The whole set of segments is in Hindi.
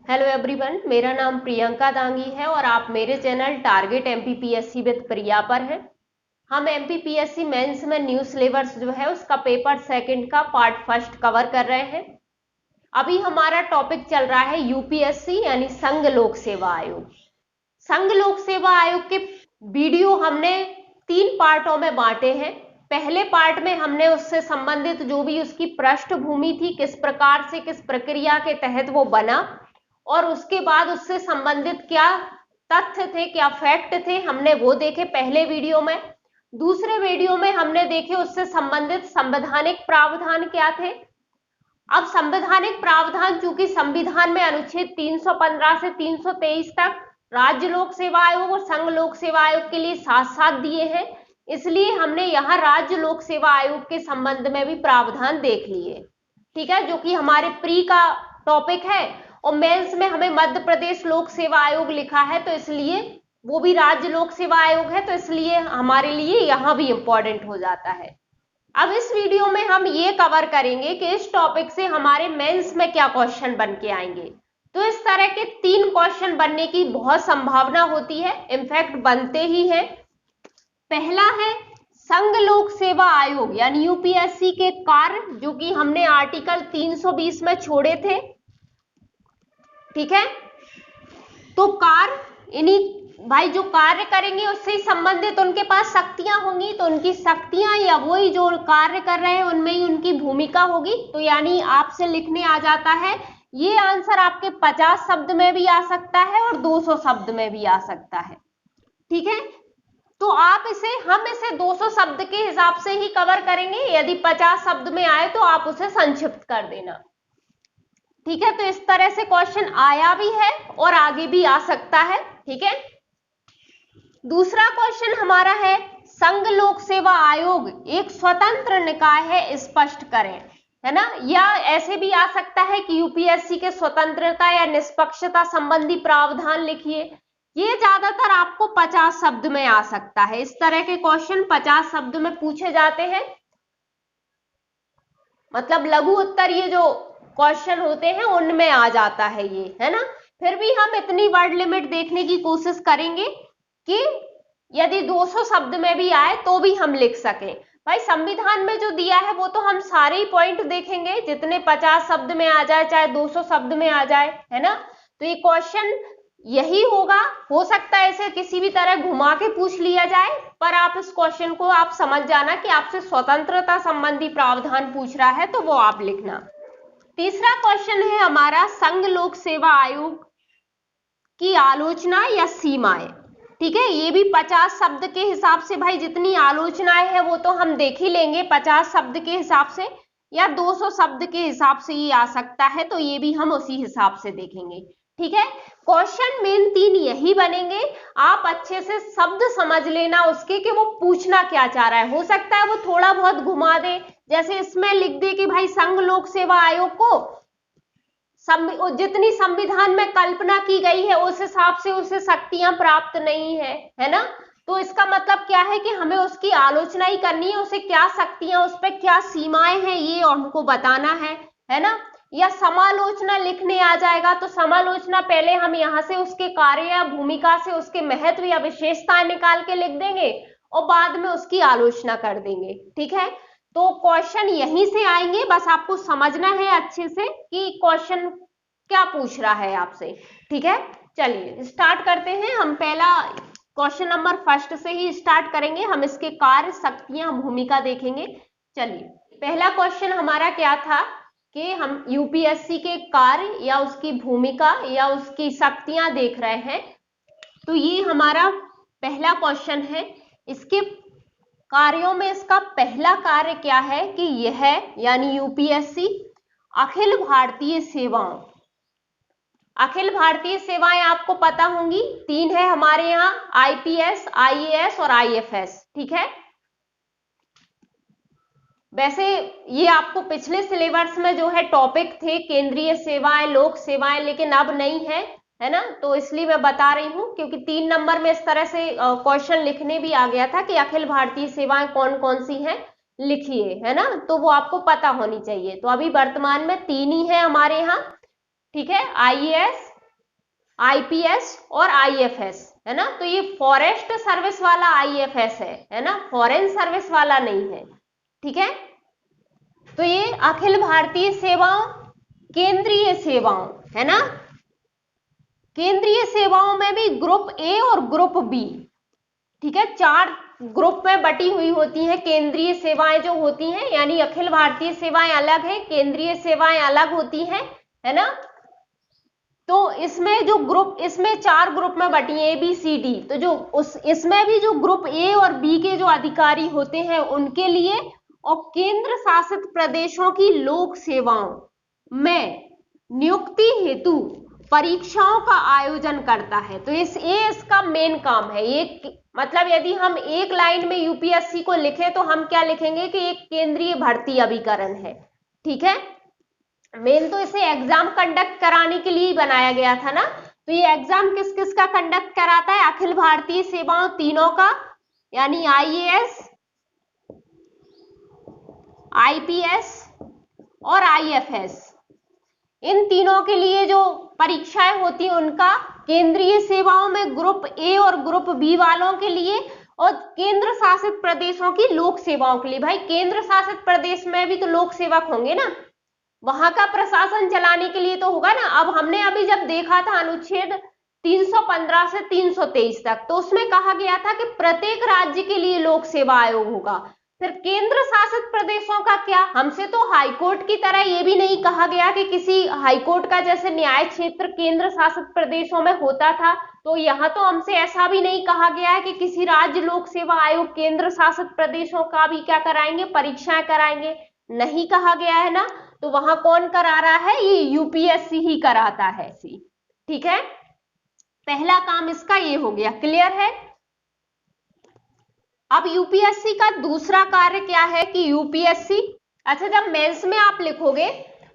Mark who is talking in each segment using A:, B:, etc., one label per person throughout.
A: हेलो एवरीवन, मेरा नाम प्रियंका दांगी है और आप मेरे चैनल टारगेट एमपीपीएससी विद प्रिया पर हैं। हम एमपीपीएससी मेंस में न्यू सिलेबस जो है उसका पेपर सेकंड का पार्ट फर्स्ट कवर कर रहे हैं। अभी हमारा टॉपिक चल रहा है यूपीएससी यानी संघ लोक सेवा आयोग। संघ लोक सेवा आयोग के वीडियो हमने 3 पार्टों में बांटे हैं। पहले पार्ट में हमने उससे संबंधित जो भी उसकी पृष्ठभूमि थी, किस प्रकार से किस प्रक्रिया के तहत वो बना, और उसके बाद उससे संबंधित क्या तथ्य थे, क्या फैक्ट थे, हमने वो देखे पहले वीडियो में। दूसरे वीडियो में हमने देखे उससे संबंधित संवैधानिक प्रावधान क्या थे। अब संवैधानिक प्रावधान, चूंकि संविधान में अनुच्छेद 315 से 323 तक राज्य लोक सेवा आयोग और संघ लोक सेवा आयोग के लिए साथ साथ दिए हैं, इसलिए हमने यहाँ राज्य लोक सेवा आयोग के संबंध में भी प्रावधान देख लिए। ठीक है, जो कि हमारे प्री का टॉपिक है और मेंस में हमें मध्य प्रदेश लोक सेवा आयोग लिखा है, तो इसलिए वो भी राज्य लोक सेवा आयोग है, तो इसलिए हमारे लिए यहाँ भी इंपॉर्टेंट हो जाता है। अब इस वीडियो में हम ये कवर करेंगे कि इस टॉपिक से हमारे मेंस में क्या क्वेश्चन बन के आएंगे। तो इस तरह के 3 क्वेश्चन बनने की बहुत संभावना होती है, इनफैक्ट बनते ही हैं। पहला है संघ लोक सेवा आयोग यानी यूपीएससी के कार्य, जो कि हमने आर्टिकल 320 में छोड़े थे। ठीक है, तो कार्य इन्हीं भाई जो कार्य करेंगे उससे ही संबंधित उनके पास शक्तियां होंगी, तो उनकी शक्तियां या वही जो कार्य कर रहे हैं उनमें ही उनकी भूमिका होगी। तो यानी आपसे लिखने आ जाता है, ये आंसर आपके 50 शब्द में भी आ सकता है और 200 शब्द में भी आ सकता है। ठीक है, तो हम इसे 200 शब्द के हिसाब से ही कवर करेंगे। यदि 50 शब्द में आए तो आप उसे संक्षिप्त कर देना। ठीक है, तो इस तरह से क्वेश्चन आया भी है और आगे भी आ सकता है। ठीक है, दूसरा क्वेश्चन हमारा है संघ लोक सेवा आयोग एक स्वतंत्र निकाय है, स्पष्ट करें। है ना, या ऐसे भी आ सकता है कि यूपीएससी के स्वतंत्रता या निष्पक्षता संबंधी प्रावधान लिखिए। ये ज्यादातर आपको 50 शब्द में आ सकता है। इस तरह के क्वेश्चन 50 शब्द में पूछे जाते हैं, मतलब लघु उत्तर ये जो क्वेश्चन होते हैं उनमें आ जाता है ये, है ना। फिर भी हम इतनी वर्ड लिमिट देखने की कोशिश करेंगे कि यदि 200 शब्द में भी आए तो भी हम लिख सकें। भाई संविधान में जो दिया है वो तो हम सारे ही पॉइंट देखेंगे, जितने 50 शब्द में आ जाए चाहे 200 शब्द में आ जाए, है ना। तो ये क्वेश्चन यही होगा। हो सकता है इसे किसी भी तरह घुमा के पूछ लिया जाए, पर आप इस क्वेश्चन को आप समझ जाना कि आपसे स्वतंत्रता संबंधी प्रावधान पूछ रहा है, तो वो आप लिखना। तीसरा क्वेश्चन है हमारा संघ लोक सेवा आयोग की आलोचना या सीमाएं। ठीक है, ये भी 50 शब्द के हिसाब से, भाई जितनी आलोचनाएं हैं वो तो हम देख ही लेंगे 50 शब्द के हिसाब से, या 200 शब्द के हिसाब से ये आ सकता है, तो ये भी हम उसी हिसाब से देखेंगे। ठीक है, क्वेश्चन मेन 3 यही बनेंगे। आप अच्छे से शब्द समझ लेना उसके कि वो पूछना क्या चाह रहा है। हो सकता है वो थोड़ा बहुत घुमा दे, जैसे इसमें लिख दे कि भाई संघ लोक सेवा आयोग को जितनी संविधान में कल्पना की गई है उस हिसाब से उसे शक्तियां प्राप्त नहीं है, है ना। तो इसका मतलब क्या है कि हमें उसकी आलोचना ही करनी है, उसे क्या शक्तियां, उस पर क्या सीमाएं हैं ये हमको बताना है ना। या समालोचना लिखने आ जाएगा, तो समालोचना पहले हम यहाँ से उसके कार्य या भूमिका से उसके महत्व या विशेषताएं निकाल के लिख देंगे और बाद में उसकी आलोचना कर देंगे। ठीक है, तो क्वेश्चन यहीं से आएंगे, बस आपको समझना है अच्छे से कि क्वेश्चन क्या पूछ रहा है आपसे। ठीक है, चलिए स्टार्ट करते हैं। हम पहला क्वेश्चन नंबर फर्स्ट से ही स्टार्ट करेंगे। हम इसके कार्य, शक्तियां, भूमिका देखेंगे। चलिए, पहला क्वेश्चन हमारा क्या था कि हम यूपीएससी के कार्य या उसकी भूमिका या उसकी शक्तियां देख रहे हैं। तो ये हमारा पहला क्वेश्चन है। इसके कार्यों में इसका पहला कार्य क्या है कि यह यानी यूपीएससी अखिल भारतीय सेवाओं, अखिल भारतीय सेवाएं आपको पता होंगी 3 है हमारे यहाँ, आईपीएस, आईएएस और आईएफएस। ठीक है, वैसे ये आपको पिछले सिलेबस में जो है टॉपिक थे केंद्रीय सेवाएं, लोक सेवाएं, लेकिन अब नहीं है ना। तो इसलिए मैं बता रही हूं क्योंकि 3 नंबर में इस तरह से क्वेश्चन लिखने भी आ गया था कि अखिल भारतीय सेवाएं कौन कौन सी हैं लिखिए, है ना। तो वो आपको पता होनी चाहिए। तो अभी वर्तमान में 3 ही है हमारे यहाँ। ठीक है, आईएएस, आईपीएस और आईएफएस, है ना। तो ये फॉरेस्ट सर्विस वाला आईएफएस है ना, फॉरेन सर्विस वाला नहीं है, ठीक है। तो ये अखिल भारतीय सेवाओं, केंद्रीय सेवाओं, है ना। केंद्रीय सेवाओं में भी ग्रुप ए और ग्रुप बी, ठीक है, 4 ग्रुप में बटी हुई होती हैं केंद्रीय सेवाएं जो होती हैं, यानी अखिल भारतीय सेवाएं अलग है, केंद्रीय सेवाएं अलग होती हैं, है ना। तो इसमें जो ग्रुप, इसमें 4 ग्रुप में बटी है, ए बी सी डी। तो जो इसमें भी जो ग्रुप ए और बी के जो अधिकारी होते हैं उनके लिए, और केंद्र शासित प्रदेशों की लोक सेवाओं में नियुक्ति हेतु परीक्षाओं का आयोजन करता है। तो इसका मेन काम है। ये मतलब यदि हम एक लाइन में यूपीएससी को लिखें तो हम क्या लिखेंगे कि एक केंद्रीय भर्ती अभिकरण है, ठीक है। मेन तो इसे एग्जाम कंडक्ट कराने के लिए ही बनाया गया था ना। तो ये एग्जाम किस किस का कंडक्ट कराता है? अखिल भारतीय सेवाओं तीनों का, यानी आईएएस, आईपीएस और आईएफएस, इन तीनों के लिए जो परीक्षाएं होती हैं उनका, केंद्रीय सेवाओं में ग्रुप ए और ग्रुप बी वालों के लिए, और केंद्र शासित प्रदेशों की लोक सेवाओं के लिए। भाई केंद्र शासित प्रदेश में भी तो लोक सेवक होंगे ना, वहां का प्रशासन चलाने के लिए तो होगा ना। अब हमने अभी जब देखा था अनुच्छेद 315 से 323 तक, तो उसमें कहा गया था कि प्रत्येक राज्य के लिए लोक सेवा आयोग होगा। फिर केंद्र शासित प्रदेशों का क्या? हमसे तो हाईकोर्ट की तरह ये भी नहीं कहा गया कि किसी हाईकोर्ट का जैसे न्याय क्षेत्र केंद्र शासित प्रदेशों में होता था, तो यहाँ तो हमसे ऐसा भी नहीं कहा गया है कि किसी राज्य लोक सेवा आयोग केंद्र शासित प्रदेशों का भी क्या कराएंगे, परीक्षाएं कराएंगे, नहीं कहा गया है ना। तो वहां कौन करा रहा है? ये यूपीएससी ही कराता है, ठीक है। पहला काम इसका ये हो गया, क्लियर है। अब यूपीएससी का दूसरा कार्य क्या है कि यूपीएससी, अच्छा जब मेंस में आप लिखोगे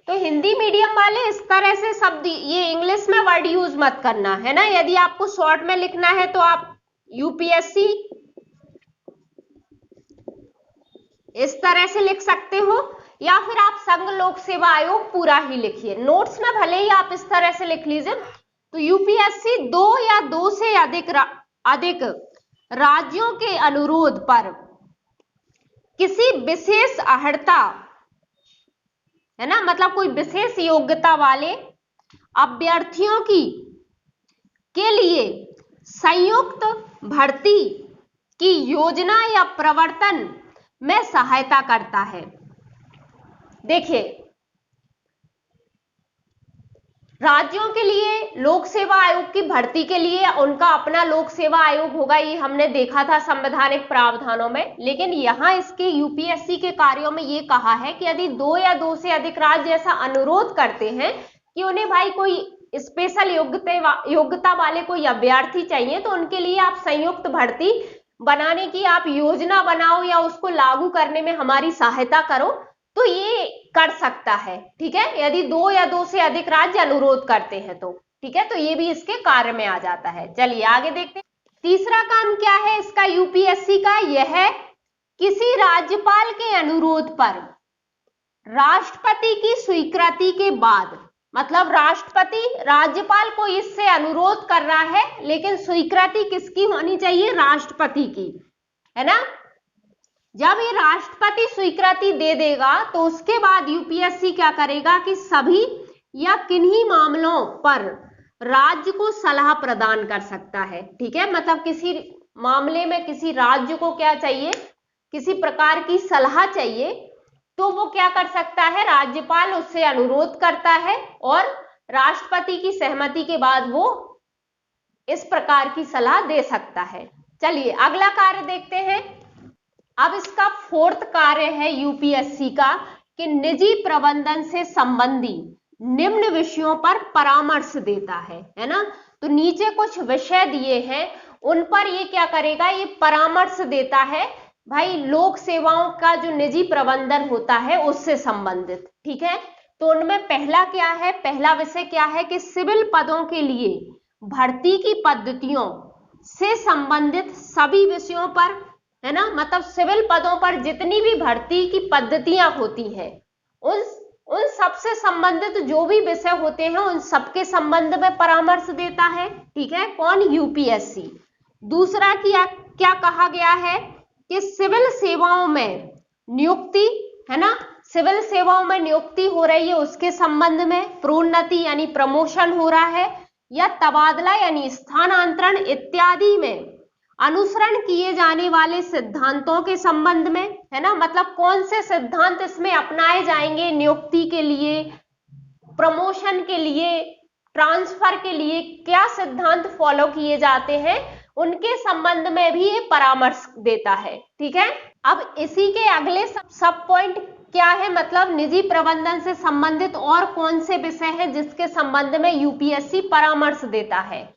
A: तो हिंदी मीडियम वाले इस तरह से शब्द, ये इंग्लिश में वर्ड यूज मत करना, है ना। यदि आपको शॉर्ट में लिखना है तो आप यूपीएससी इस तरह से लिख सकते हो, या फिर आप संघ लोक सेवा आयोग पूरा ही लिखिए। नोट्स में भले ही आप इस तरह से लिख लीजिए। तो यूपीएससी 2 या 2 से अधिक राज्यों के अनुरोध पर किसी विशेष अर्हता, है ना, मतलब कोई विशेष योग्यता वाले अभ्यर्थियों के लिए संयुक्त भर्ती की योजना या प्रवर्तन में सहायता करता है। देखिए, राज्यों के लिए लोक सेवा आयोग की भर्ती के लिए उनका अपना लोक सेवा आयोग होगा, ये हमने देखा था संवैधानिक प्रावधानों में। लेकिन यहाँ इसके यूपीएससी के कार्यों में ये कहा है कि यदि 2 या 2 से अधिक राज्य ऐसा अनुरोध करते हैं कि उन्हें भाई कोई स्पेशल योग्यता वाले कोई अभ्यर्थी चाहिए, तो उनके लिए आप संयुक्त भर्ती बनाने की आप योजना बनाओ या उसको लागू करने में हमारी सहायता करो, तो ये कर सकता है, ठीक है। यदि 2 या 2 से अधिक राज्य अनुरोध करते हैं तो, ठीक है। तो ये भी इसके कार्य में आ जाता है। चलिए आगे देखते हैं। तीसरा काम क्या है इसका यूपीएससी का? यह है किसी राज्यपाल के अनुरोध पर राष्ट्रपति की स्वीकृति के बाद, मतलब राष्ट्रपति राज्यपाल को इससे अनुरोध कर रहा है, लेकिन स्वीकृति किसकी होनी चाहिए? राष्ट्रपति की, है ना। जब ये राष्ट्रपति स्वीकृति दे देगा तो उसके बाद यूपीएससी क्या करेगा कि सभी या किन्हीं मामलों पर राज्य को सलाह प्रदान कर सकता है, ठीक है। मतलब किसी मामले में किसी राज्य को क्या चाहिए, किसी प्रकार की सलाह चाहिए, तो वो क्या कर सकता है? राज्यपाल उससे अनुरोध करता है और राष्ट्रपति की सहमति के बाद वो इस प्रकार की सलाह दे सकता है। चलिए अगला कार्य देखते हैं। अब इसका 4th कार्य है यूपीएससी का कि निजी प्रबंधन से संबंधी निम्न विषयों पर परामर्श देता है ना। तो नीचे कुछ विषय दिए हैं, उन पर ये क्या करेगा? ये परामर्श देता है भाई लोक सेवाओं का जो निजी प्रबंधन होता है उससे संबंधित, ठीक है। तो उनमें पहला क्या है? पहला विषय क्या है कि सिविल पदों के लिए भर्ती की पद्धतियों से संबंधित सभी विषयों पर, है ना। मतलब सिविल पदों पर जितनी भी भर्ती की पद्धतियां होती हैं उन सबसे संबंधित जो भी विषय होते हैं उन सबके संबंध में परामर्श देता है। ठीक है, कौन? यूपीएससी। दूसरा क्या कहा गया है कि सिविल सेवाओं में नियुक्ति, है ना, सिविल सेवाओं में नियुक्ति हो रही है उसके संबंध में, प्रोन्नति यानी प्रमोशन हो रहा है, या तबादला यानी स्थानांतरण इत्यादि में अनुसरण किए जाने वाले सिद्धांतों के संबंध में, है ना, मतलब कौन से सिद्धांत इसमें अपनाए जाएंगे नियुक्ति के लिए, प्रमोशन के लिए, ट्रांसफर के लिए क्या सिद्धांत फॉलो किए जाते हैं, उनके संबंध में भी ये परामर्श देता है। ठीक है, अब इसी के अगले सब पॉइंट क्या है, मतलब निजी प्रबंधन से संबंधित और कौन से विषय हैं जिसके संबंध में यूपीएससी परामर्श देता है।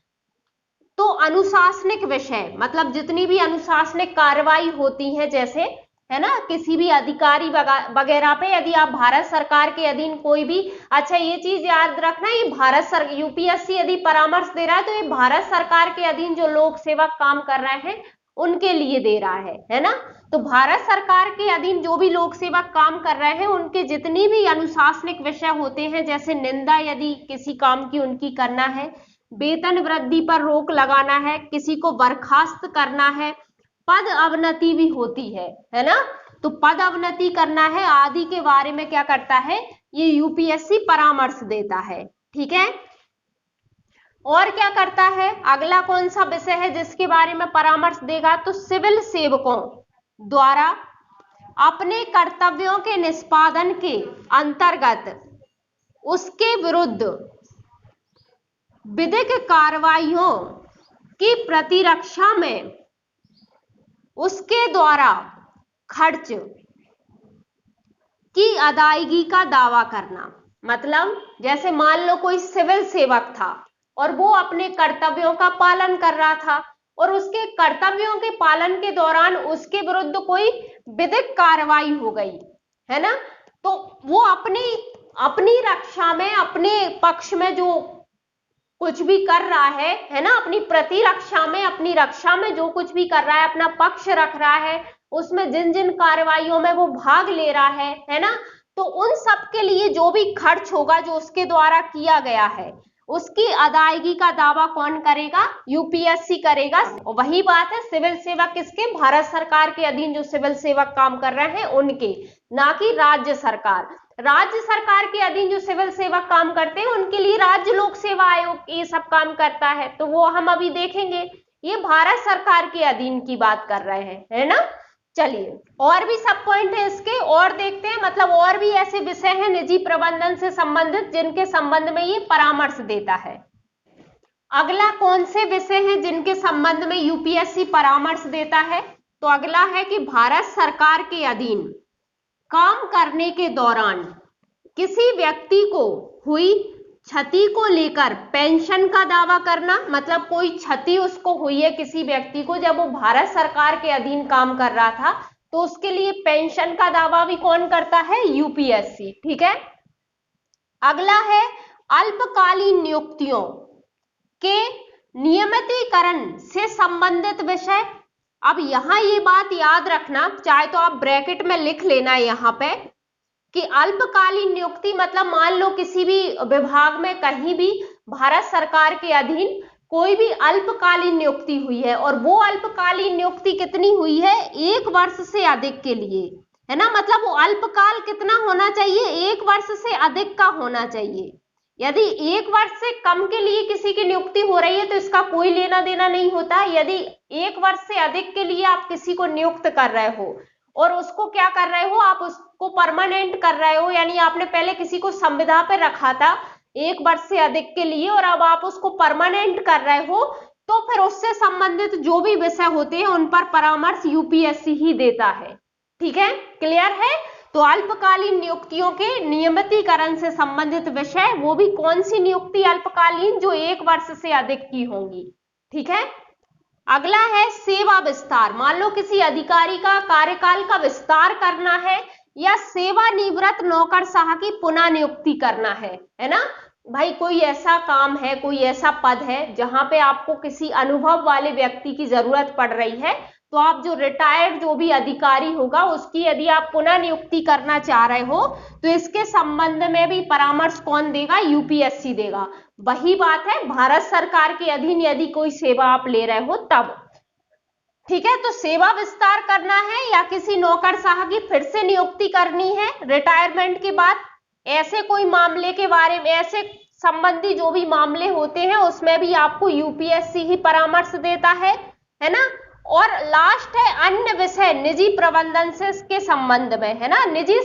A: तो अनुशासनिक विषय, मतलब जितनी भी अनुशासनिक कार्रवाई होती है, जैसे, है ना, किसी भी अधिकारी वगैरह पे यदि आप भारत सरकार के अधीन कोई भी, अच्छा ये चीज याद रखना, ये यूपीएससी यदि परामर्श दे रहा है तो ये भारत सरकार के अधीन जो लोक सेवक काम कर रहे हैं उनके लिए दे रहा है ना। तो भारत सरकार के अधीन जो भी लोक सेवक काम कर रहे हैं उनके जितनी भी अनुशासनिक विषय होते हैं, जैसे निंदा यदि किसी काम की उनकी करना है, वेतन वृद्धि पर रोक लगाना है, किसी को बर्खास्त करना है, पद अवनति भी होती है ना, तो पद अवनति करना है आदि के बारे में क्या करता है, ये यूपीएससी परामर्श देता है। ठीक है, और क्या करता है, अगला कौन सा विषय है जिसके बारे में परामर्श देगा, तो सिविल सेवकों द्वारा अपने कर्तव्यों के निष्पादन के अंतर्गत उसके विरुद्ध विधिक कार्रवाइयों की प्रतिरक्षा में उसके द्वारा खर्च की अदायगी का दावा करना। मतलब जैसे मान लो कोई सिविल सेवक था और वो अपने कर्तव्यों का पालन कर रहा था और उसके कर्तव्यों के पालन के दौरान उसके विरुद्ध कोई विधिक कार्रवाई हो गई, है ना, तो वो अपनी रक्षा में, अपने पक्ष में जो कुछ भी कर रहा है ना, अपनी प्रतिरक्षा में, अपनी रक्षा में जो कुछ भी कर रहा है, अपना पक्ष रख रहा है, उसमें जिन जिन कार्रवाइयों में वो भाग ले रहा है ना, तो उन सब के लिए जो भी खर्च होगा जो उसके द्वारा किया गया है उसकी अदायगी का दावा कौन करेगा, यूपीएससी करेगा। वही बात है, सिविल सेवक किसके, भारत सरकार के अधीन जो सिविल सेवक काम कर रहे हैं उनके, ना कि राज्य सरकार। राज्य सरकार के अधीन जो सिविल सेवक काम करते हैं उनके लिए राज्य लोक सेवा आयोग ये सब काम करता है, तो वो हम अभी देखेंगे। ये भारत सरकार के अधीन की बात कर रहे हैं, है ना। चलिए, और भी सब पॉइंट है इसके और देखते हैं, मतलब और भी ऐसे विषय हैं निजी प्रबंधन से संबंधित जिनके संबंध में ये परामर्श देता है। अगला कौन से विषय हैं जिनके संबंध में यूपीएससी परामर्श देता है, तो अगला है कि भारत सरकार के अधीन काम करने के दौरान किसी व्यक्ति को हुई क्षति को लेकर पेंशन का दावा करना। मतलब कोई क्षति उसको हुई है किसी व्यक्ति को जब वो भारत सरकार के अधीन काम कर रहा था, तो उसके लिए पेंशन का दावा भी कौन करता है, यूपीएससी। ठीक है, अगला है अल्पकालीन नियुक्तियों के नियमितीकरण से संबंधित विषय। अब यहां ये बात याद रखना, चाहे तो आप ब्रैकेट में लिख लेना यहाँ पे कि अल्पकालीन नियुक्ति मतलब मान लो किसी भी विभाग में कहीं भी भारत सरकार के अधीन कोई भी अल्पकालीन नियुक्ति हुई है और वो अल्पकालीन नियुक्ति कितनी हुई है, 1 वर्ष से अधिक के लिए, है ना। मतलब वो अल्पकाल कितना होना चाहिए, 1 वर्ष से अधिक का होना चाहिए। यदि 1 वर्ष से कम के लिए किसी की नियुक्ति हो रही है तो इसका कोई लेना देना नहीं होता। यदि 1 वर्ष से अधिक के लिए आप किसी को नियुक्त कर रहे हो और उसको क्या कर रहे हो, आप उसको परमानेंट कर रहे हो, यानी आपने पहले किसी को संविदा पे रखा था 1 वर्ष से अधिक के लिए और अब आप उसको परमानेंट कर रहे हो, तो फिर उससे संबंधित जो भी विषय होते हैं उन पर परामर्श यूपीएससी ही देता है। ठीक है, क्लियर है। तो अल्पकालीन नियुक्तियों के नियमितीकरण से संबंधित विषय, वो भी कौन सी नियुक्ति अल्पकालीन, जो 1 वर्ष से अधिक की होंगी। ठीक है, अगला है सेवा विस्तार। मान लो किसी अधिकारी का कार्यकाल का विस्तार करना है या सेवानिवृत्त नौकरशाह की पुनः नियुक्ति करना है ना। भाई कोई ऐसा काम है, कोई ऐसा पद है जहां पे आपको किसी अनुभव वाले व्यक्ति की जरूरत पड़ रही है, तो आप जो रिटायर्ड जो भी अधिकारी होगा उसकी यदि आप पुनः नियुक्ति करना चाह रहे हो तो इसके संबंध में भी परामर्श कौन देगा? यूपीएससी देगा। वही बात है भारत सरकार के अधीन यदि कोई सेवा आप ले रहे हो तब। ठीक है, तो सेवा विस्तार करना है या किसी नौकरशाह की फिर से नियुक्ति करनी है रिटायरमेंट के बाद, ऐसे कोई मामले के बारे में, ऐसे संबंधी जो भी मामले होते हैं उसमें भी आपको यूपीएससी ही परामर्श देता है ना। और लास्ट है अन्य विषय निजी प्रबंधन से के संबंध में, है ना। निजी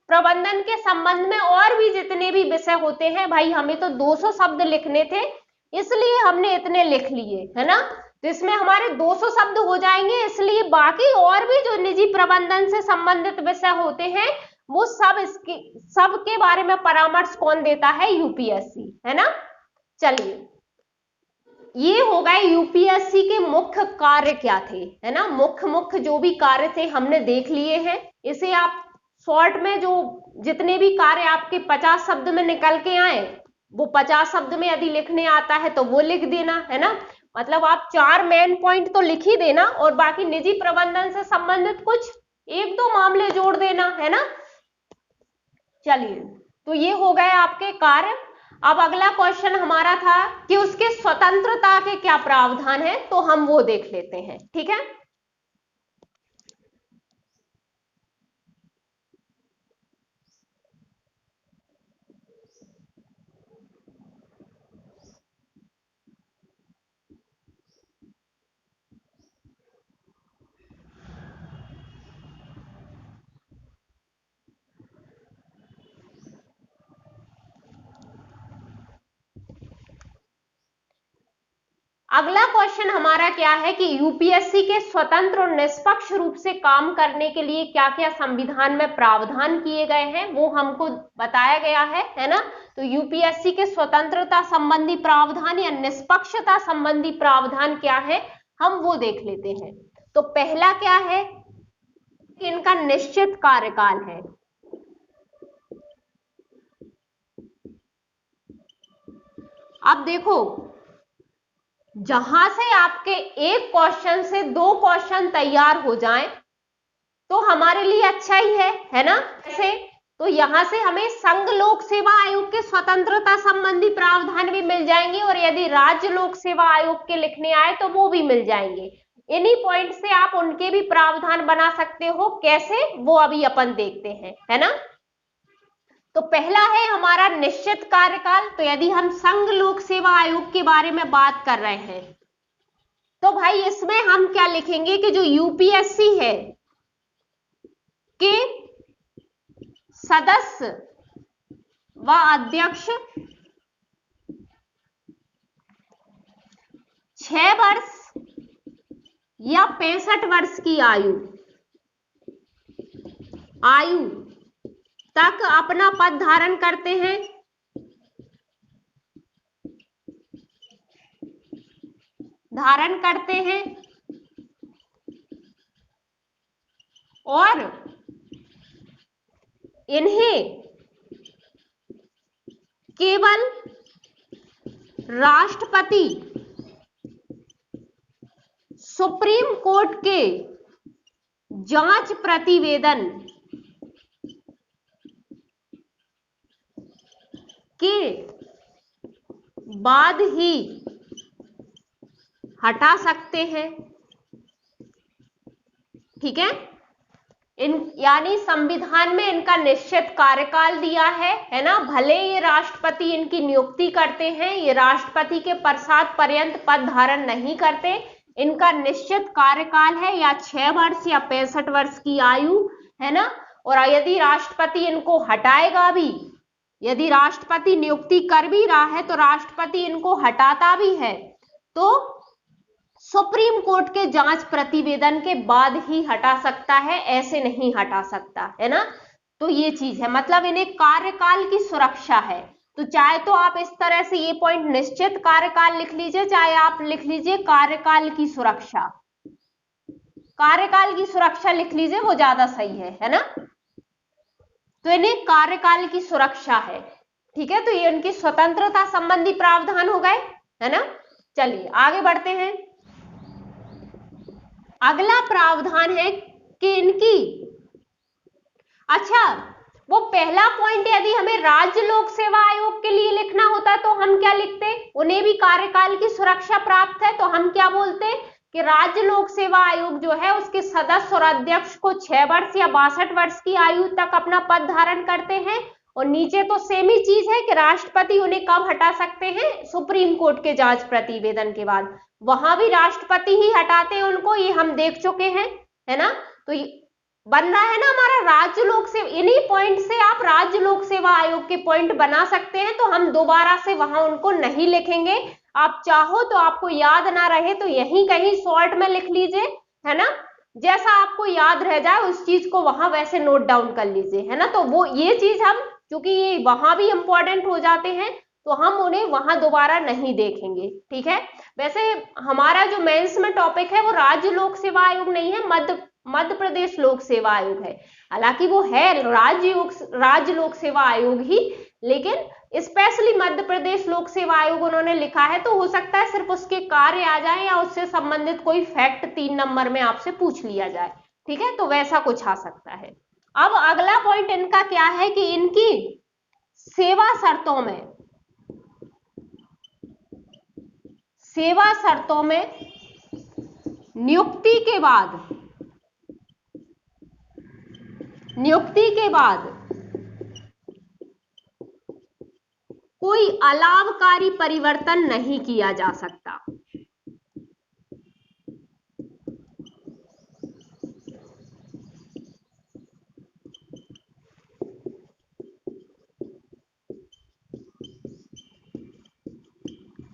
A: प्रबंधन के संबंध में और भी जितने भी विषय होते हैं, भाई हमें तो 200 शब्द लिखने थे इसलिए हमने इतने लिख लिए, है ना। तो इसमें हमारे 200 शब्द हो जाएंगे, इसलिए बाकी और भी जो निजी प्रबंधन से संबंधित विषय होते हैं वो सब के बारे में परामर्श कौन देता है? यूपीएससी, है ना। चलिए, ये हो गए यूपीएससी के मुख्य कार्य क्या थे, है ना। मुख्य जो भी कार्य थे हमने देख लिए हैं। इसे आप शॉर्ट में जो जितने भी कार्य आपके 50 शब्द में निकल के आए वो 50 शब्द में यदि लिखने आता है तो वो लिख देना, है ना। मतलब आप 4 मेन पॉइंट तो लिख ही देना और बाकी निजी प्रबंधन से संबंधित कुछ 1-2 मामले जोड़ देना, है ना। चलिए, तो ये हो गए आपके कार्य। अब अगला क्वेश्चन हमारा था कि उसके स्वतंत्रता के क्या प्रावधान है, तो हम वो देख लेते हैं। ठीक है, अगला क्वेश्चन हमारा क्या है कि यूपीएससी के स्वतंत्र और निष्पक्ष रूप से काम करने के लिए क्या क्या संविधान में प्रावधान किए गए हैं वो हमको बताया गया है ना। तो यूपीएससी के स्वतंत्रता संबंधी प्रावधान या निष्पक्षता संबंधी प्रावधान क्या है हम वो देख लेते हैं। तो पहला क्या है कि इनका निश्चित कार्यकाल है। अब देखो, जहां से आपके एक क्वेश्चन से 2 क्वेश्चन तैयार हो जाएं तो हमारे लिए अच्छा ही है ना। ऐसे तो यहां से हमें संघ लोक सेवा आयोग के स्वतंत्रता संबंधी प्रावधान भी मिल जाएंगे और यदि राज्य लोक सेवा आयोग के लिखने आए तो वो भी मिल जाएंगे। इन्हीं पॉइंट से आप उनके भी प्रावधान बना सकते हो, कैसे वो अभी अपन देखते हैं, है ना। तो पहला है हमारा निश्चित कार्यकाल। तो यदि हम संघ लोक सेवा आयोग के बारे में बात कर रहे हैं तो भाई इसमें हम क्या लिखेंगे कि जो यूपीएससी है के सदस्य व अध्यक्ष 6 वर्ष या 65 वर्ष की आयु तक अपना पद धारण करते हैं। और इन्हें केवल राष्ट्रपति, सुप्रीम कोर्ट के जांच प्रतिवेदन के बाद ही हटा सकते हैं। ठीक है, यानी संविधान में इनका निश्चित कार्यकाल दिया है ना। भले ये राष्ट्रपति इनकी नियुक्ति करते हैं, ये राष्ट्रपति के प्रसाद पर्यंत पद धारण नहीं करते। इनका निश्चित कार्यकाल है या 6 वर्ष या 65 वर्ष की आयु, है ना। और यदि राष्ट्रपति इनको हटाएगा भी, यदि राष्ट्रपति नियुक्ति कर भी रहा है तो राष्ट्रपति इनको हटाता भी है तो सुप्रीम कोर्ट के जांच प्रतिवेदन के बाद ही हटा सकता है, ऐसे नहीं हटा सकता, है ना। तो ये चीज है, मतलब इन्हें कार्यकाल की सुरक्षा है। तो चाहे तो आप इस तरह से ये पॉइंट निश्चित कार्यकाल लिख लीजिए, चाहे आप लिख लीजिए कार्यकाल की सुरक्षा, कार्यकाल की सुरक्षा लिख लीजिए, वो ज्यादा सही है ना। तो इन्हें कार्यकाल की सुरक्षा है। ठीक है, तो ये उनकी स्वतंत्रता संबंधी प्रावधान हो गए, है ना। चलिए आगे बढ़ते हैं। अगला प्रावधान है कि इनकी, अच्छा वो पहला पॉइंट यदि हमें राज्य लोक सेवा आयोग के लिए लिखना होता तो हम क्या लिखते, उन्हें भी कार्यकाल की सुरक्षा प्राप्त है, तो हम क्या बोलते कि राज्य लोक सेवा आयोग जो है उसके सदस्य और अध्यक्ष को 6 वर्ष या 62 वर्ष की आयु तक अपना पद धारण करते हैं। और नीचे तो सेम ही चीज है कि राष्ट्रपति उन्हें कब हटा सकते हैं, सुप्रीम कोर्ट के जांच प्रतिवेदन के बाद, वहां भी राष्ट्रपति ही हटाते हैं उनको, ये हम देख चुके हैं, है ना। तो बन रहा है ना हमारा राज्य लोक सेवा, इन्हीं पॉइंट से आप राज्य लोक सेवा आयोग के पॉइंट बना सकते हैं, तो हम दोबारा से वहां उनको नहीं लिखेंगे। आप चाहो तो आपको याद ना रहे तो यहीं कहीं शॉर्ट में लिख लीजिए, है ना, जैसा आपको याद रह जाए उस चीज को वहां वैसे नोट डाउन कर लीजिए, है ना। तो वो ये चीज हम, क्योंकि ये वहां भी इंपॉर्टेंट हो जाते हैं तो हम उन्हें वहां दोबारा नहीं देखेंगे, ठीक है। वैसे हमारा जो मेंस में टॉपिक है वो राज्य लोक सेवा आयोग नहीं है, मध्य प्रदेश लोक सेवा आयोग है। हालांकि वो है राज्य लोक सेवा आयोग ही, लेकिन स्पेशली मध्य प्रदेश लोक सेवा आयोग उन्होंने लिखा है, तो हो सकता है सिर्फ उसके कार्य आ जाए या उससे संबंधित कोई फैक्ट 3 नंबर में आपसे पूछ लिया जाए, ठीक है, तो वैसा कुछ आ सकता है। अब अगला पॉइंट इनका क्या है कि इनकी सेवा शर्तों में नियुक्ति के बाद कोई अलाभकारी परिवर्तन नहीं किया जा सकता।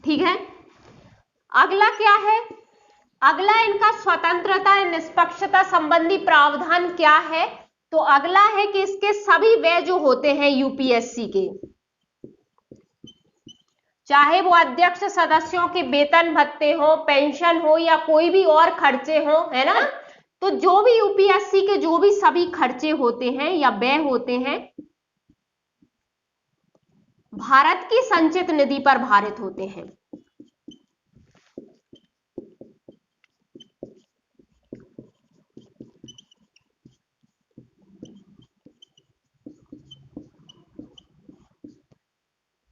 A: ठीक है, अगला क्या है, अगला इनका स्वतंत्रता या निष्पक्षता संबंधी प्रावधान क्या है, तो अगला है कि इसके सभी व्यय जो होते हैं यूपीएससी के, चाहे वो अध्यक्ष सदस्यों के वेतन भत्ते हो, पेंशन हो या कोई भी और खर्चे हो, है ना, तो जो भी यूपीएससी के जो भी सभी खर्चे होते हैं या व्यय होते हैं भारत की संचित निधि पर भारित होते हैं।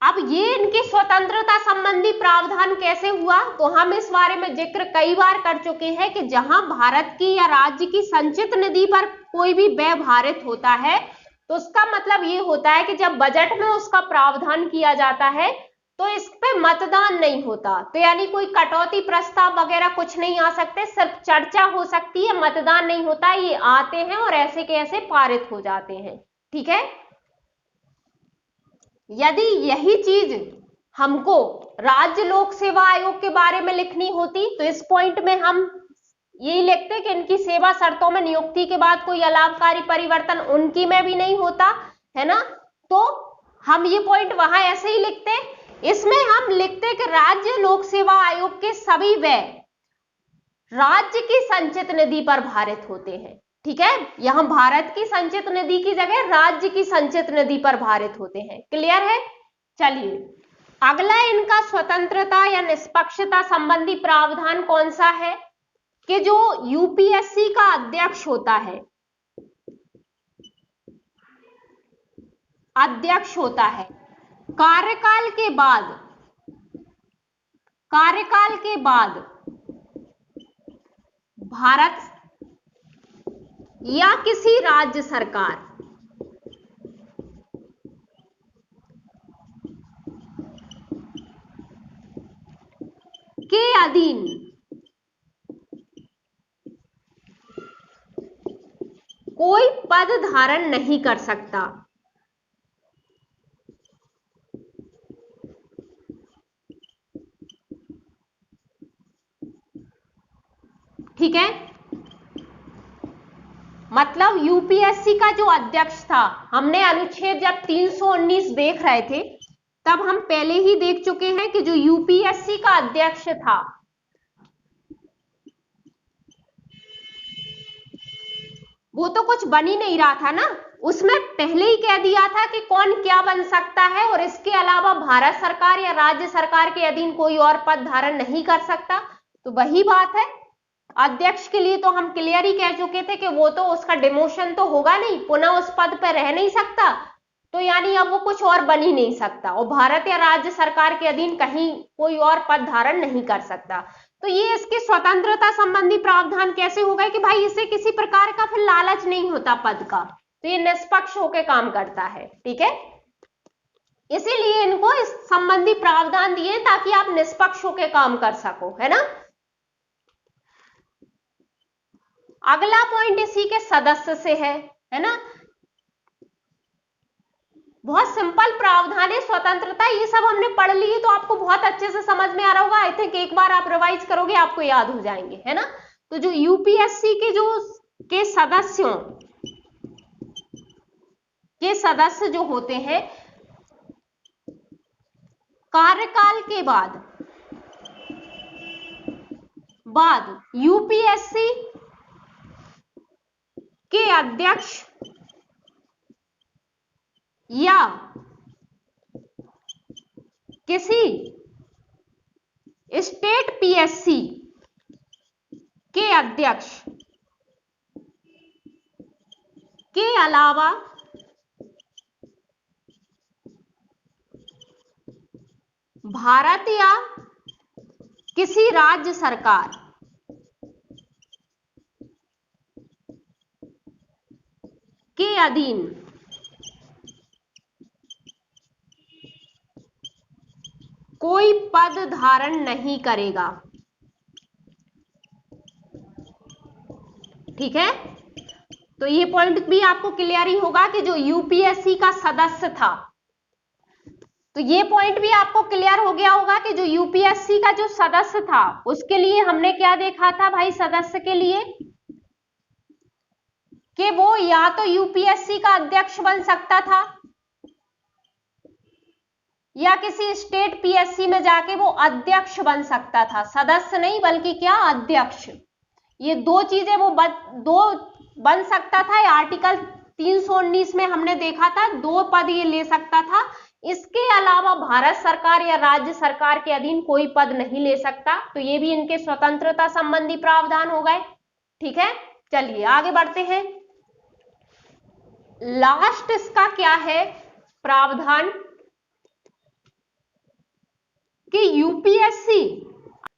A: अब ये इनकी स्वतंत्रता संबंधी प्रावधान कैसे हुआ, तो हम इस बारे में जिक्र कई बार कर चुके हैं कि जहां भारत की या राज्य की संचित निधि पर कोई भी व्यय भारित होता है तो उसका मतलब ये होता है कि जब बजट में उसका प्रावधान किया जाता है तो इस पे मतदान नहीं होता, तो यानी कोई कटौती प्रस्ताव वगैरह कुछ नहीं आ सकते, सिर्फ चर्चा हो सकती है, मतदान नहीं होता, ये आते हैं और ऐसे के ऐसे पारित हो जाते हैं, ठीक है। यदि यही चीज हमको राज्य लोक सेवा आयोग के बारे में लिखनी होती तो इस पॉइंट में हम यही लिखते कि इनकी सेवा शर्तों में नियुक्ति के बाद कोई अलाभकारी परिवर्तन उनकी में भी नहीं होता, है ना, तो हम ये पॉइंट वहां ऐसे ही लिखते। इसमें हम लिखते कि राज्य लोक सेवा आयोग के सभी व्यय राज्य की संचित निधि पर भारित होते हैं, ठीक है, यहां भारत की संचित निधि की जगह राज्य की संचित निधि पर भारित होते हैं, क्लियर है। चलिए अगला इनका स्वतंत्रता या निष्पक्षता संबंधी प्रावधान कौन सा है कि जो यूपीएससी का अध्यक्ष होता है कार्यकाल के बाद भारत या किसी राज्य सरकार के अधीन कोई पद धारण नहीं कर सकता। ठीक है, मतलब यूपीएससी का जो अध्यक्ष था, हमने अनुच्छेद जब 319 देख रहे थे तब हम पहले ही देख चुके हैं कि जो यूपीएससी का अध्यक्ष था वो तो कुछ बन ही नहीं रहा था ना, उसमें पहले ही कह दिया था कि कौन क्या बन सकता है और इसके अलावा भारत सरकार या राज्य सरकार के अधीन कोई और पद धारण नहीं कर सकता। तो वही बात है, अध्यक्ष के लिए तो हम क्लियर ही कह चुके थे कि वो तो उसका डिमोशन तो होगा नहीं, पुनः उस पद पर रह नहीं सकता, तो यानी अब वो कुछ और बन ही नहीं सकता और भारत या राज्य सरकार के अधीन कहीं कोई और पद धारण नहीं कर सकता। तो ये इसके स्वतंत्रता संबंधी प्रावधान कैसे हो गए कि भाई इसे किसी प्रकार का फिर लालच नहीं होता पद का, तो ये निष्पक्ष होकर काम करता है। ठीक है, इसीलिए इनको इस संबंधी प्रावधान दिए ताकि आप निष्पक्ष होकर काम कर सको, है ना। अगला पॉइंट इसी के सदस्य से है ना। बहुत सिंपल प्रावधान है, स्वतंत्रता, ये सब हमने पढ़ ली तो आपको बहुत अच्छे से समझ में आ रहा होगा। आई थिंक एक बार आप रिवाइज करोगे आपको याद हो जाएंगे, है ना। तो जो यूपीएससी के सदस्य जो होते हैं, कार्यकाल के बाद यूपीएससी के अध्यक्ष या किसी स्टेट पीएससी के अध्यक्ष के अलावा भारत या किसी राज्य सरकार के अधीन कोई पद धारण नहीं करेगा। ठीक है, तो ये पॉइंट भी आपको क्लियर ही होगा कि जो यूपीएससी का सदस्य था, तो ये पॉइंट भी आपको क्लियर हो गया होगा कि जो यूपीएससी का जो सदस्य था उसके लिए हमने क्या देखा था भाई, सदस्य के लिए कि वो या तो यूपीएससी का अध्यक्ष बन सकता था या किसी स्टेट पीएससी में जाके वो अध्यक्ष बन सकता था, सदस्य नहीं बल्कि क्या, अध्यक्ष। ये दो चीजें वो दो बन सकता था। आर्टिकल 319 में हमने देखा था 2 पद ये ले सकता था। इसके अलावा भारत सरकार या राज्य सरकार के अधीन कोई पद नहीं ले सकता। तो ये भी इनके स्वतंत्रता संबंधी प्रावधान हो गए। ठीक है, चलिए आगे बढ़ते हैं। लास्ट इसका क्या है प्रावधान कि यूपीएससी,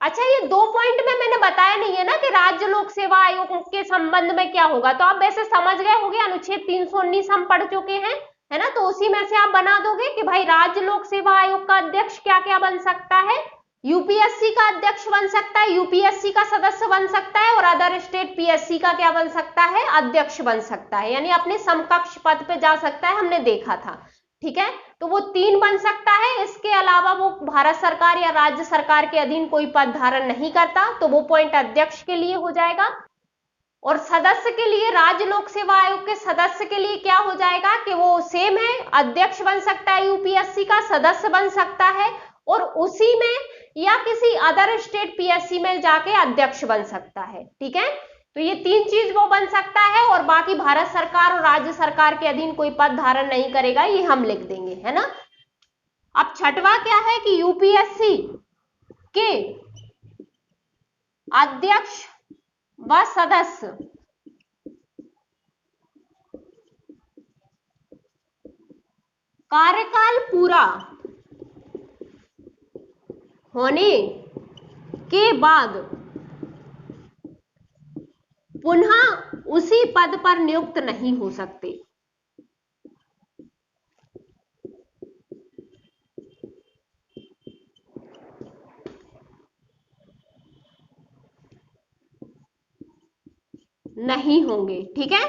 A: अच्छा ये 2 पॉइंट में मैंने बताया नहीं है ना कि राज्य लोक सेवा आयोग के संबंध में क्या होगा, तो आप वैसे समझ गए होंगे, अनुच्छेद 319 हम पढ़ चुके हैं, है ना। तो उसी में से आप बना दोगे कि भाई राज्य लोक सेवा आयोग का अध्यक्ष क्या क्या बन सकता है, यूपीएससी का अध्यक्ष बन सकता है, यूपीएससी का सदस्य बन सकता है, और अदर स्टेट पीएससी का क्या बन सकता है, अध्यक्ष बन सकता है, यानी अपने समकक्ष पद पे जा सकता है, हमने देखा था। ठीक है, तो वो 3 बन सकता है। इसके अलावा वो भारत सरकार या राज्य सरकार के अधीन कोई पद धारण नहीं करता, तो वो पॉइंट अध्यक्ष के लिए हो जाएगा। और सदस्य के लिए, राज्य लोक सेवा आयोग के सदस्य के लिए क्या हो जाएगा कि वो सेम है, अध्यक्ष बन सकता है यूपीएससी का, सदस्य बन सकता है, और उसी में या किसी अदर स्टेट पीएससी में जाके अध्यक्ष बन सकता है। ठीक है, तो ये 3 चीज वो बन सकता है, और बाकी भारत सरकार और राज्य सरकार के अधीन कोई पद धारण नहीं करेगा, ये हम लिख देंगे, है ना। अब छठवां क्या है कि यूपीएससी के अध्यक्ष व सदस्य कार्यकाल पूरा होने के बाद पुनः उसी पद पर नियुक्त नहीं हो सकते। नहीं होंगे। ठीक है,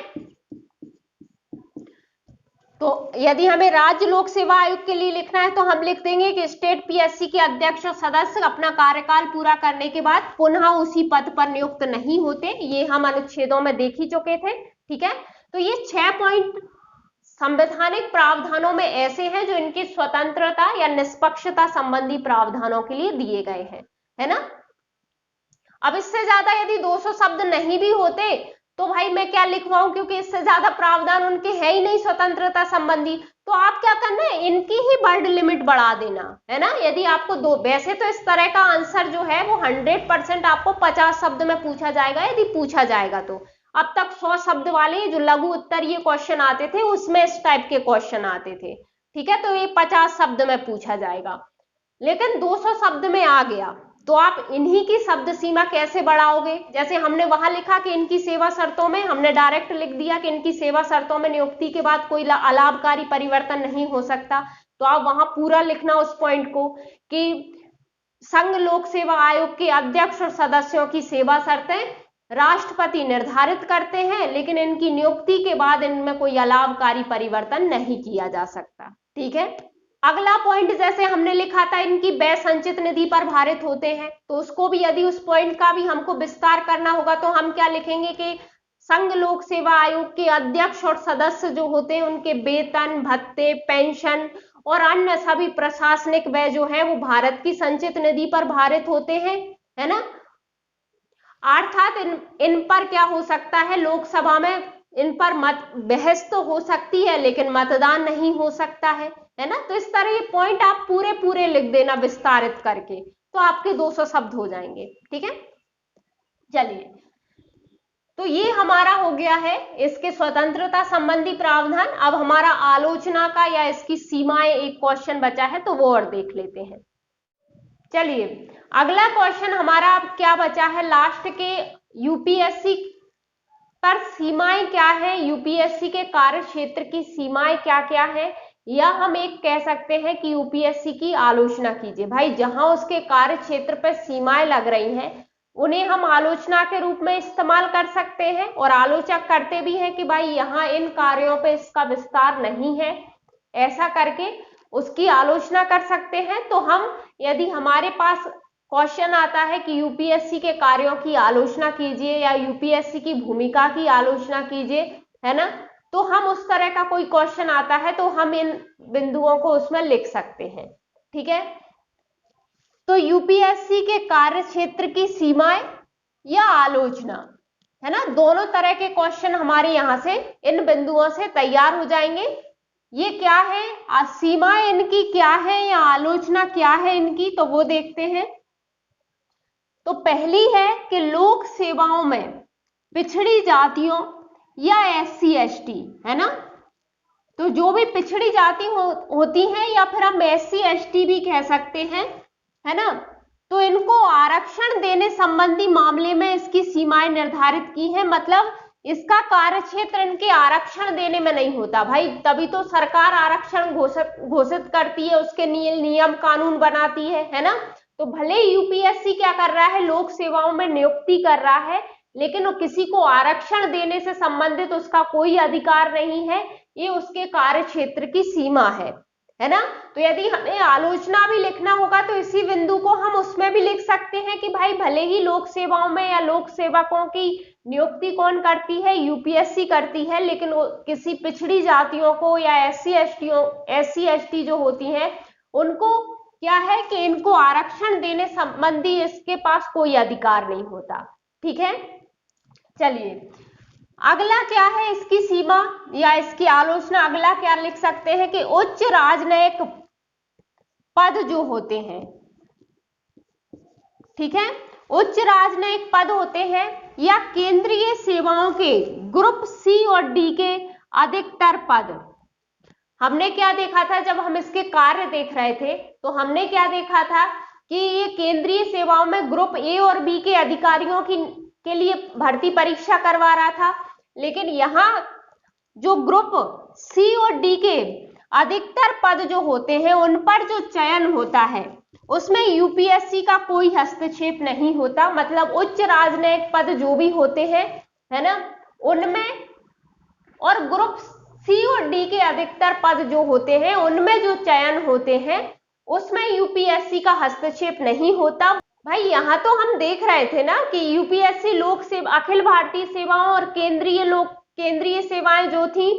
A: तो यदि हमें राज्य लोक सेवा आयोग के लिए लिखना है तो हम लिख देंगे कि स्टेट पीएससी के अध्यक्ष और सदस्य अपना कार्यकाल पूरा करने के बाद पुनः उसी पद पर नियुक्त नहीं होते। ये हम अनुच्छेदों में देख ही चुके थे। ठीक है, तो ये 6 पॉइंट संवैधानिक प्रावधानों में ऐसे हैं जो इनकी स्वतंत्रता या निष्पक्षता संबंधी प्रावधानों के लिए दिए गए हैं, है ना। अब इससे ज्यादा यदि 200 शब्द नहीं भी होते तो भाई मैं क्या लिखवाऊं, क्योंकि इससे ज्यादा प्रावधान उनके है ही नहीं स्वतंत्रता संबंधी। तो आप क्या करना है, इनकी ही वर्ड लिमिट बढ़ा देना है ना। यदि आपको दो, वैसे तो इस तरह का आंसर जो है वो 100% आपको 50 शब्द में पूछा जाएगा, यदि पूछा जाएगा तो। अब तक 100 शब्द वाले जो लघु उत्तरीय क्वेश्चन आते थे उसमें इस टाइप के क्वेश्चन आते थे, ठीक है। तो ये 50 शब्द में पूछा जाएगा, लेकिन 200 शब्द में आ गया तो आप इन्हीं की शब्द सीमा कैसे बढ़ाओगे। जैसे हमने वहां लिखा कि इनकी सेवा शर्तों में, हमने डायरेक्ट लिख दिया कि इनकी सेवा शर्तों में नियुक्ति के बाद कोई अलाभकारी परिवर्तन नहीं हो सकता। तो आप वहां पूरा लिखना उस पॉइंट को कि संघ लोक सेवा आयोग के अध्यक्ष और सदस्यों की सेवा शर्तें राष्ट्रपति निर्धारित करते हैं, लेकिन इनकी नियुक्ति के बाद इनमें कोई अलाभकारी परिवर्तन नहीं किया जा सकता, ठीक है। अगला पॉइंट जैसे हमने लिखा था इनकी व्यय संचित निधि पर भारित होते हैं, तो उसको भी, यदि उस पॉइंट का भी हमको विस्तार करना होगा तो हम क्या लिखेंगे कि संघ लोक सेवा आयोग के अध्यक्ष और सदस्य जो होते हैं उनके वेतन, भत्ते, पेंशन और अन्य सभी प्रशासनिक व्यय जो है वो भारत की संचित निधि पर भारित होते हैं, है ना। अर्थात इन पर क्या हो सकता है, लोकसभा में इन पर बहस तो हो सकती है लेकिन मतदान नहीं हो सकता है ना। तो इस तरह ये पॉइंट आप पूरे पूरे लिख देना विस्तारित करके, तो आपके 200 शब्द हो जाएंगे, ठीक है। चलिए, तो ये हमारा हो गया है इसके स्वतंत्रता संबंधी प्रावधान। अब हमारा आलोचना का या इसकी सीमाएं एक क्वेश्चन बचा है, तो वो और देख लेते हैं। चलिए, अगला क्वेश्चन हमारा अब क्या बचा है लास्ट के, यूपीएससी पर सीमाएं क्या है, यूपीएससी के कार्य क्षेत्र की सीमाएं क्या क्या है, या हम एक कह सकते हैं कि यूपीएससी की आलोचना कीजिए। भाई जहां उसके कार्य क्षेत्र पर सीमाएं लग रही हैं उन्हें हम आलोचना के रूप में इस्तेमाल कर सकते हैं, और आलोचक करते भी हैं कि भाई यहाँ इन कार्यों पे इसका विस्तार नहीं है, ऐसा करके उसकी आलोचना कर सकते हैं। तो हम, यदि हमारे पास क्वेश्चन आता है कि यूपीएससी के कार्यों की आलोचना कीजिए या यूपीएससी की भूमिका की आलोचना कीजिए, है ना, तो हम उस तरह का कोई क्वेश्चन आता है तो हम इन बिंदुओं को उसमें लिख सकते हैं, ठीक है। तो यूपीएससी के कार्य क्षेत्र की सीमाएं या आलोचना, है ना, दोनों तरह के क्वेश्चन हमारे यहां से इन बिंदुओं से तैयार हो जाएंगे। ये क्या है, सीमाएं इनकी क्या है या आलोचना क्या है इनकी, तो वो देखते हैं। तो पहली है कि लोक सेवाओं में पिछड़ी जातियों या एससी एसटी, है ना, तो जो भी पिछड़ी जाति होती हैं या फिर हम एससी एसटी भी कह सकते हैं, है ना, तो इनको आरक्षण देने संबंधी मामले में इसकी सीमाएं निर्धारित की है। मतलब इसका कार्यक्षेत्र इनके आरक्षण देने में नहीं होता भाई, तभी तो सरकार आरक्षण घोषित करती है, उसके नियम कानून बनाती है ना। तो भले यूपीएससी क्या कर रहा है, लोक सेवाओं में नियुक्ति कर रहा है, लेकिन वो किसी को आरक्षण देने से संबंधित उसका कोई अधिकार नहीं है, ये उसके कार्य क्षेत्र की सीमा है ना। तो यदि हमें आलोचना भी लिखना होगा तो इसी बिंदु को हम उसमें भी लिख सकते हैं कि भाई भले ही लोक सेवाओं में या लोक सेवकों की नियुक्ति कौन करती है, यूपीएससी करती है, लेकिन किसी पिछड़ी जातियों को या एससी एसटी जो होती हैं उनको क्या है कि इनको आरक्षण देने संबंधी इसके पास कोई अधिकार नहीं होता, ठीक है। चलिए, अगला क्या है इसकी सीमा या इसकी आलोचना, अगला क्या लिख सकते हैं कि उच्च राजनयिक पद जो होते हैं, ठीक है, उच्च राजनयिक पद होते हैं या केंद्रीय सेवाओं के ग्रुप सी और डी के अधिकतर पद। हमने क्या देखा था जब हम इसके कार्य देख रहे थे, तो हमने क्या देखा था कि ये केंद्रीय सेवाओं में ग्रुप ए और बी के अधिकारियों के लिए भर्ती परीक्षा करवा रहा था, लेकिन यहाँ जो ग्रुप सी और डी के अधिकतर पद जो होते हैं उन पर जो चयन होता है उसमें यूपीएससी का कोई हस्तक्षेप नहीं होता। मतलब उच्च राजनयिक पद जो भी होते हैं, है ना, उनमें, और ग्रुप सी और डी के अधिकतर पद जो होते हैं उनमें जो चयन होते हैं उसमें यूपीएससी का हस्तक्षेप नहीं होता। भाई यहाँ तो हम देख रहे थे ना कि यूपीएससी लोक सेवा, अखिल भारतीय सेवाओं और केंद्रीय सेवाएं जो थी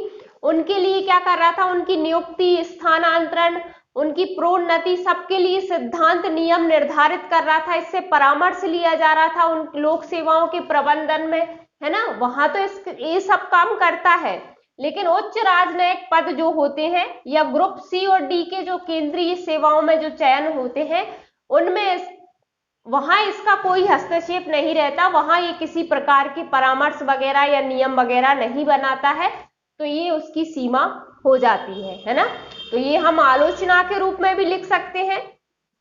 A: उनके लिए क्या कर रहा था, उनकी नियुक्ति, स्थानांतरण, उनकी प्रोन्नति, सबके लिए सिद्धांत नियम निर्धारित कर रहा था, इससे परामर्श लिया जा रहा था उन लोक सेवाओं के प्रबंधन में, है ना, वहां तो ये सब काम करता है। लेकिन उच्च राजनयिक पद जो होते हैं या ग्रुप सी और डी के जो केंद्रीय सेवाओं में जो चयन होते हैं, उनमें वहां इसका कोई हस्तक्षेप नहीं रहता, वहां ये किसी प्रकार के परामर्श वगैरह या नियम वगैरह नहीं बनाता है, तो ये उसकी सीमा हो जाती है ना। तो ये हम आलोचना के रूप में भी लिख सकते हैं।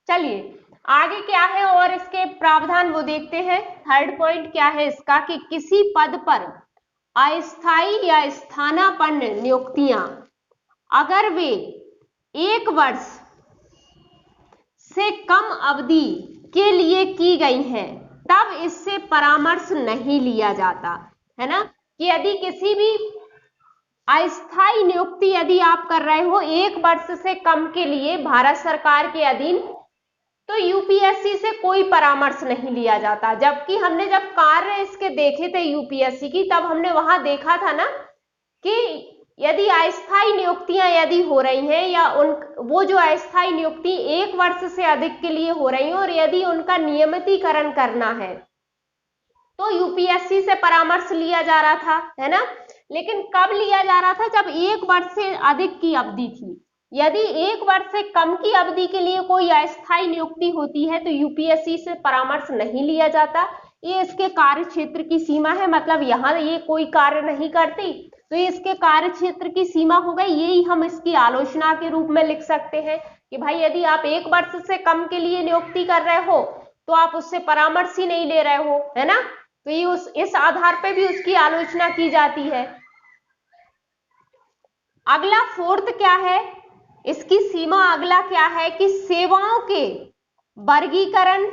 A: चलिए आगे क्या है और इसके प्रावधान वो देखते हैं। थर्ड पॉइंट क्या है इसका कि किसी पद पर अस्थायी या स्थानापन्न नियुक्तियां अगर वे 1 वर्ष से कम अवधि के लिए की गई हैं, तब इससे परामर्श नहीं लिया जाता, है ना। कि यदि किसी भी अस्थायी नियुक्ति यदि आप कर रहे हो 1 वर्ष से कम के लिए भारत सरकार के अधीन, तो यूपीएससी से कोई परामर्श नहीं लिया जाता। जबकि हमने जब कार्य इसके देखे थे यूपीएससी की, तब हमने वहां देखा था ना कि यदि अस्थायी नियुक्तियां यदि हो रही हैं या वो जो अस्थायी नियुक्ति 1 वर्ष से अधिक के लिए हो रही है और यदि उनका नियमितीकरण करना है, तो यूपीएससी से परामर्श लिया जा रहा था, है ना। लेकिन कब लिया जा रहा था? जब 1 वर्ष से अधिक की अवधि थी। यदि 1 वर्ष से कम की अवधि के लिए कोई अस्थायी नियुक्ति होती है तो यूपीएससी से परामर्श नहीं लिया जाता। ये इसके कार्य क्षेत्र की सीमा है, मतलब यहाँ ये कोई कार्य नहीं करती, तो ये इसके कार्य क्षेत्र की सीमा हो गई। यही हम इसकी आलोचना के रूप में लिख सकते हैं कि भाई यदि आप 1 वर्ष से कम के लिए नियुक्ति कर रहे हो तो आप उससे परामर्श ही नहीं ले रहे हो, है ना। तो ये इस आधार पे भी उसकी आलोचना की जाती है। अगला फोर्थ क्या है, इसकी सीमा अगला क्या है कि सेवाओं के वर्गीकरण,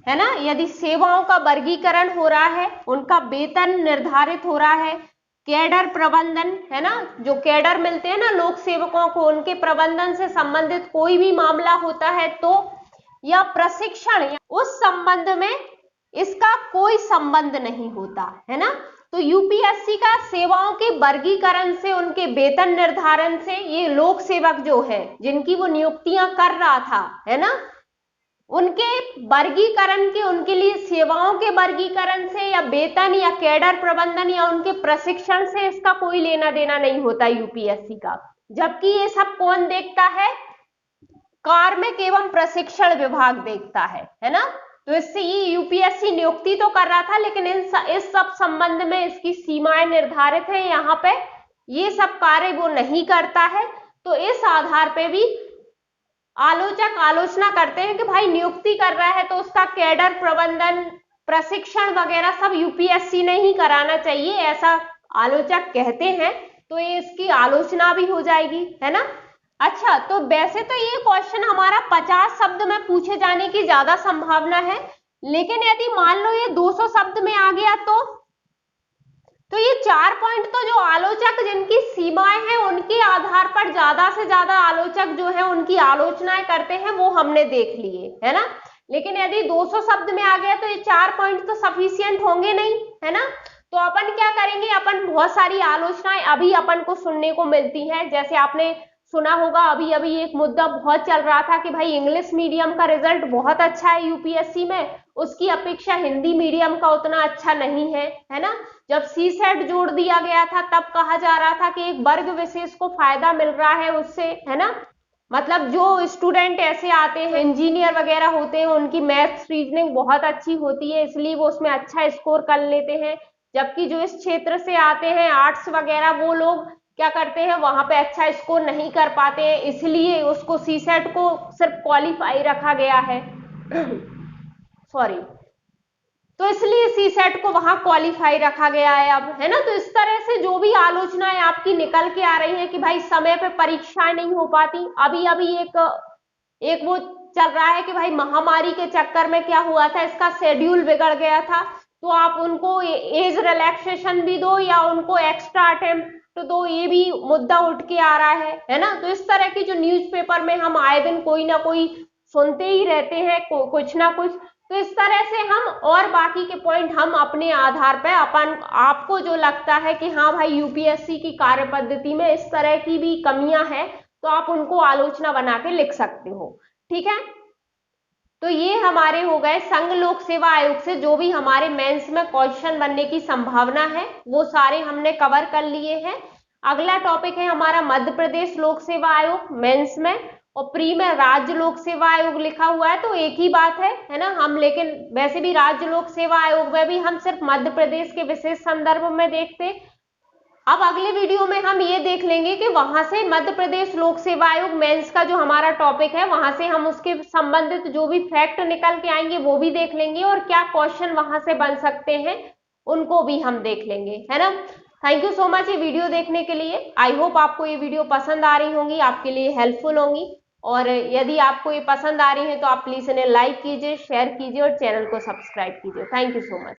A: है ना। यदि सेवाओं का वर्गीकरण हो रहा है, उनका वेतन निर्धारित हो रहा है, कैडर प्रबंधन, है ना, जो कैडर मिलते हैं ना लोक सेवकों को, उनके प्रबंधन से संबंधित कोई भी मामला होता है तो, या प्रशिक्षण, उस संबंध में इसका कोई संबंध नहीं होता, है ना। तो यूपीएससी का सेवाओं के वर्गीकरण से, उनके वेतन निर्धारण से, ये लोक सेवक जो है जिनकी वो नियुक्तियां कर रहा था, है ना, उनके वर्गीकरण के, उनके लिए सेवाओं के वर्गीकरण से या वेतन या कैडर प्रबंधन या उनके प्रशिक्षण से इसका कोई लेना देना नहीं होता यूपीएससी का। जबकि ये सब कौन देखता है? कार्मिक एवं प्रशिक्षण विभाग देखता है ना। तो इससे ये यूपीएससी नियुक्ति तो कर रहा था, लेकिन इस सब संबंध में इसकी सीमाएं निर्धारित है। यहाँ पे ये सब कार्य वो नहीं करता है। तो इस आधार पे भी आलोचक आलोचना करते हैं कि भाई नियुक्ति कर रहा है तो उसका कैडर प्रबंधन, प्रशिक्षण वगैरह सब यूपीएससी ने ही कराना चाहिए, ऐसा आलोचक कहते हैं। तो ये इसकी आलोचना भी हो जाएगी, है ना। अच्छा, तो वैसे तो ये क्वेश्चन हमारा 50 शब्द में पूछे जाने की ज्यादा संभावना है, लेकिन यदि मान लो ये 200 शब्द में आ गया तो ये 4 पॉइंट तो जो आलोचक जिनकी सीमाएं हैं उनके आधार पर ज्यादा से ज्यादा आलोचक जो है उनकी आलोचनाएं करते हैं, वो हमने देख लिए, है ना। लेकिन यदि 200 शब्द में आ गया तो ये 4 पॉइंट तो सफिशियंट होंगे नहीं, है ना। तो अपन क्या करेंगे, अपन बहुत सारी आलोचनाएं अभी अपन को सुनने को मिलती है। जैसे आपने सुना होगा अभी अभी एक मुद्दा बहुत चल रहा था कि भाई इंग्लिश मीडियम का रिजल्ट बहुत अच्छा है यूपीएससी में, उसकी अपेक्षा हिंदी मीडियम का उतना अच्छा नहीं है, है ना। जब सीसेट जोड़ दिया गया था तब कहा जा रहा था कि एक वर्ग विशेष को फायदा मिल रहा है उससे, है ना। मतलब जो स्टूडेंट ऐसे आते हैं, इंजीनियर वगैरह होते हैं, उनकी मैथ्स रीजनिंग बहुत अच्छी होती है, इसलिए वो उसमें अच्छा स्कोर कर लेते हैं। जबकि जो इस क्षेत्र से आते हैं आर्ट्स वगैरह, वो लोग क्या करते हैं, वहां पे अच्छा स्कोर नहीं कर पाते हैं, इसलिए उसको सीसेट को सिर्फ क्वालिफाई रखा गया है सॉरी, तो इसलिए सीसेट को वहां क्वालिफाई रखा गया है अब, है ना। तो इस तरह से जो भी आलोचनाएं आपकी निकल के आ रही है कि भाई समय पे परीक्षाएं नहीं हो पाती, अभी अभी एक वो चल रहा है कि भाई महामारी के चक्कर में क्या हुआ था, इसका शेड्यूल बिगड़ गया था, तो आप उनको एज रिलैक्सेशन भी दो या उनको एक्स्ट्रा अटेम्प्ट दो, ये भी मुद्दा उठ के आ रहा है ना। तो इस तरह की जो न्यूज़पेपर में हम आए दिन कोई ना कोई सुनते ही रहते हैं, कुछ ना कुछ। तो इस तरह से हम और बाकी के पॉइंट हम अपने आधार पर अपन आपको जो लगता है कि हाँ भाई यूपीएससी की कार्य पद्धति में इस तरह की भी कमियां हैं, तो आप उनको आलोचना बना के लिख सकते हो, ठीक है। तो ये हमारे हो गए संघ लोक सेवा आयोग से जो भी हमारे मेंस में क्वेश्चन बनने की संभावना है वो सारे हमने कवर कर लिए हैं। अगला टॉपिक है हमारा मध्य प्रदेश लोक सेवा आयोग मेंस में, और प्री में राज्य लोक सेवा आयोग लिखा हुआ है तो एक ही बात है ना हम, लेकिन वैसे भी राज्य लोक सेवा आयोग में भी हम सिर्फ मध्य प्रदेश के विशेष संदर्भ में देखते। अब अगले वीडियो में हम ये देख लेंगे कि वहां से मध्य प्रदेश लोक सेवा आयोग मेंस का जो हमारा टॉपिक है वहां से हम उसके संबंधित जो भी फैक्ट निकल के आएंगे वो भी देख लेंगे, और क्या क्वेश्चन वहां से बन सकते हैं उनको भी हम देख लेंगे, है ना। थैंक यू सो मच ये वीडियो देखने के लिए। आई होप आपको ये वीडियो पसंद आ रही होंगी, आपके लिए हेल्पफुल होंगी, और यदि आपको ये पसंद आ रही है तो आप प्लीज इन्हें लाइक कीजिए, शेयर कीजिए और चैनल को सब्सक्राइब कीजिए। Thank you so much.